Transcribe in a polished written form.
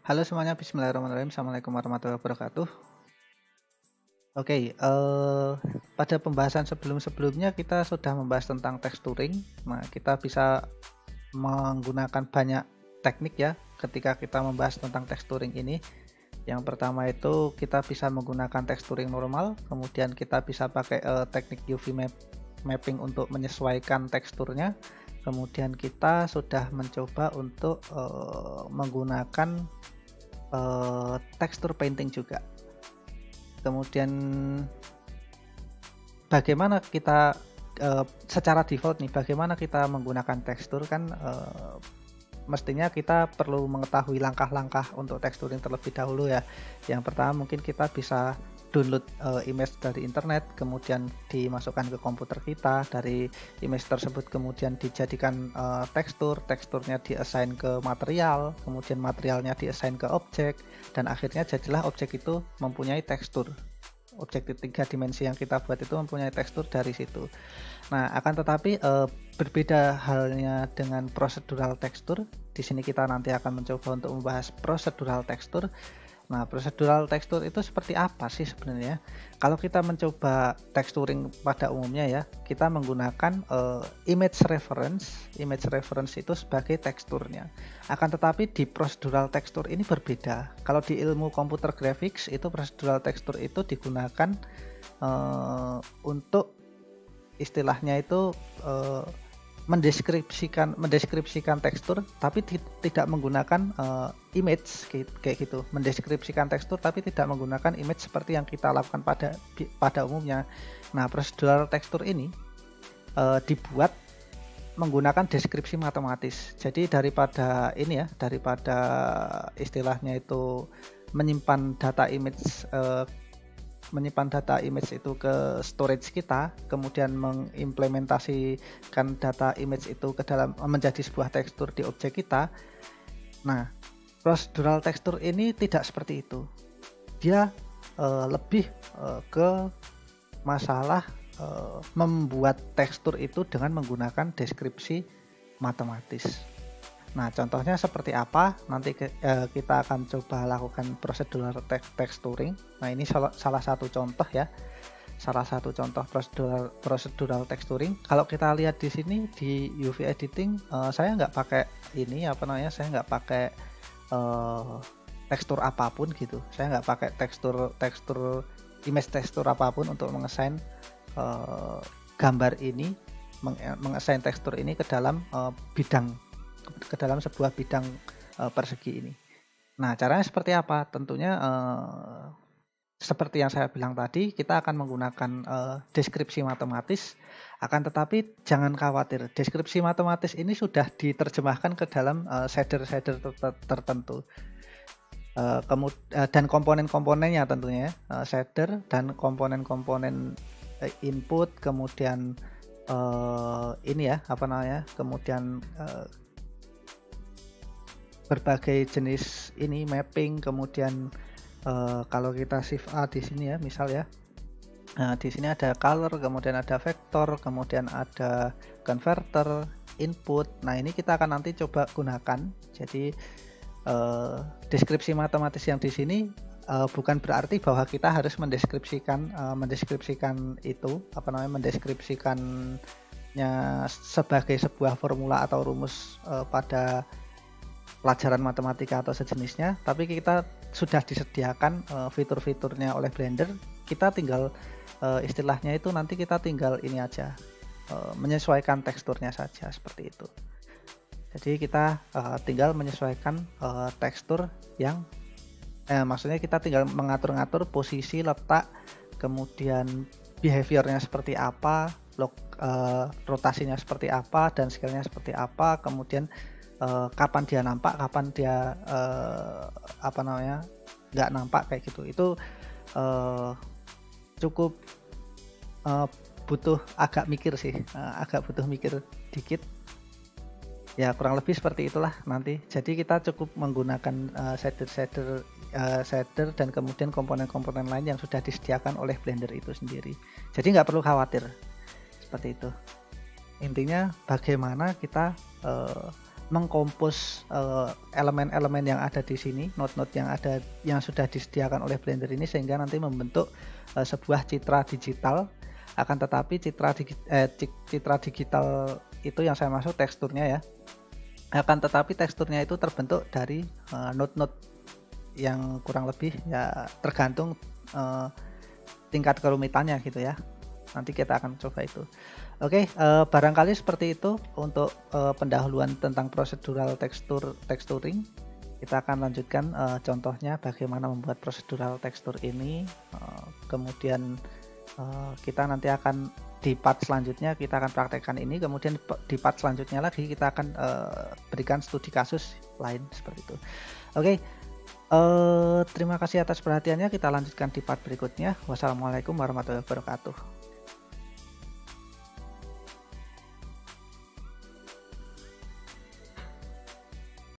Halo semuanya, bismillahirrahmanirrahim. Assalamualaikum warahmatullahi wabarakatuh. Oke, pada pembahasan sebelum-sebelumnya kita sudah membahas tentang texturing. Nah, kita bisa menggunakan banyak teknik ya ketika kita membahas tentang texturing ini. Yang pertama itu kita bisa menggunakan texturing normal, kemudian kita bisa pakai teknik UV mapping untuk menyesuaikan teksturnya. Kemudian kita sudah mencoba untuk menggunakan tekstur painting juga. Kemudian bagaimana kita secara default nih, bagaimana kita menggunakan tekstur kan mestinya kita perlu mengetahui langkah-langkah untuk texturing terlebih dahulu ya. Yang pertama mungkin kita bisa download image dari internet, kemudian dimasukkan ke komputer kita. Dari image tersebut kemudian dijadikan teksturnya diassign ke material, kemudian materialnya diassign ke objek, dan akhirnya jadilah objek itu mempunyai tekstur. Objek 3 dimensi yang kita buat itu mempunyai tekstur dari situ. Nah, akan tetapi berbeda halnya dengan procedural texture. Di sini kita nanti akan mencoba untuk membahas procedural texture. Nah, procedural texture itu seperti apa sih sebenarnya? Kalau kita mencoba texturing pada umumnya ya, kita menggunakan image reference. Image reference itu sebagai teksturnya. Akan tetapi di procedural texture ini berbeda. Kalau di ilmu computer graphics itu procedural texture itu digunakan untuk istilahnya itu mendeskripsikan tekstur tapi tidak menggunakan image kayak gitu. Mendeskripsikan tekstur tapi tidak menggunakan image seperti yang kita lakukan pada umumnya. Nah, procedural tekstur ini dibuat menggunakan deskripsi matematis. Jadi daripada istilahnya itu menyimpan data image itu ke storage kita, kemudian mengimplementasikan data image itu ke dalam menjadi sebuah tekstur di objek kita. Nah, procedural texture ini tidak seperti itu. Dia lebih ke masalah membuat tekstur itu dengan menggunakan deskripsi matematis. Nah, contohnya seperti apa? Nanti kita akan coba lakukan procedural texturing. Nah, ini salah satu contoh ya. Salah satu contoh procedural texturing. Kalau kita lihat di sini di UV editing, saya nggak pakai saya nggak pakai tekstur apapun gitu. Saya nggak pakai image tekstur apapun untuk mengassign gambar ini, mengassign tekstur ini ke dalam sebuah bidang persegi ini. Nah, caranya seperti apa? Tentunya seperti yang saya bilang tadi, kita akan menggunakan deskripsi matematis. Akan tetapi jangan khawatir, deskripsi matematis ini sudah diterjemahkan ke dalam shader-shader tertentu. Dan komponen-komponennya tentunya shader dan komponen-komponen input, kemudian kemudian berbagai jenis ini mapping, kemudian kalau kita shift A di sini ya, misal ya. Nah, di sini ada color, kemudian ada vektor, kemudian ada converter, input. Nah, ini kita akan nanti coba gunakan. Jadi deskripsi matematis yang di sini bukan berarti bahwa kita harus mendeskripsikannya sebagai sebuah formula atau rumus pada pelajaran matematika atau sejenisnya, tapi kita sudah disediakan fitur-fiturnya oleh Blender. Kita tinggal istilahnya itu nanti kita tinggal ini aja, menyesuaikan teksturnya saja seperti itu. Jadi kita tinggal menyesuaikan tekstur yang maksudnya kita tinggal mengatur-ngatur posisi, letak, kemudian behaviornya seperti apa, rotasinya seperti apa, dan scale-nya seperti apa, kemudian kapan dia nampak, kapan dia nggak nampak kayak gitu. Itu cukup agak butuh mikir dikit ya, kurang lebih seperti itulah nanti. Jadi kita cukup menggunakan shader dan kemudian komponen-komponen lain yang sudah disediakan oleh Blender itu sendiri. Jadi nggak perlu khawatir seperti itu. Intinya bagaimana kita mengkompos elemen-elemen yang ada di sini, node-node yang sudah disediakan oleh Blender ini, sehingga nanti membentuk sebuah citra digital. Akan tetapi citra digital itu yang saya maksud teksturnya ya. Akan tetapi teksturnya itu terbentuk dari node-node yang kurang lebih ya tergantung tingkat kerumitannya gitu ya. Nanti kita akan coba itu. Oke, barangkali seperti itu untuk pendahuluan tentang procedural texturing. Kita akan lanjutkan contohnya bagaimana membuat procedural texture ini. Kemudian kita nanti akan di part selanjutnya kita akan praktekkan ini. Kemudian di part selanjutnya lagi kita akan berikan studi kasus lain seperti itu. Oke. Terima kasih atas perhatiannya. Kita lanjutkan di part berikutnya. Wassalamualaikum warahmatullahi wabarakatuh.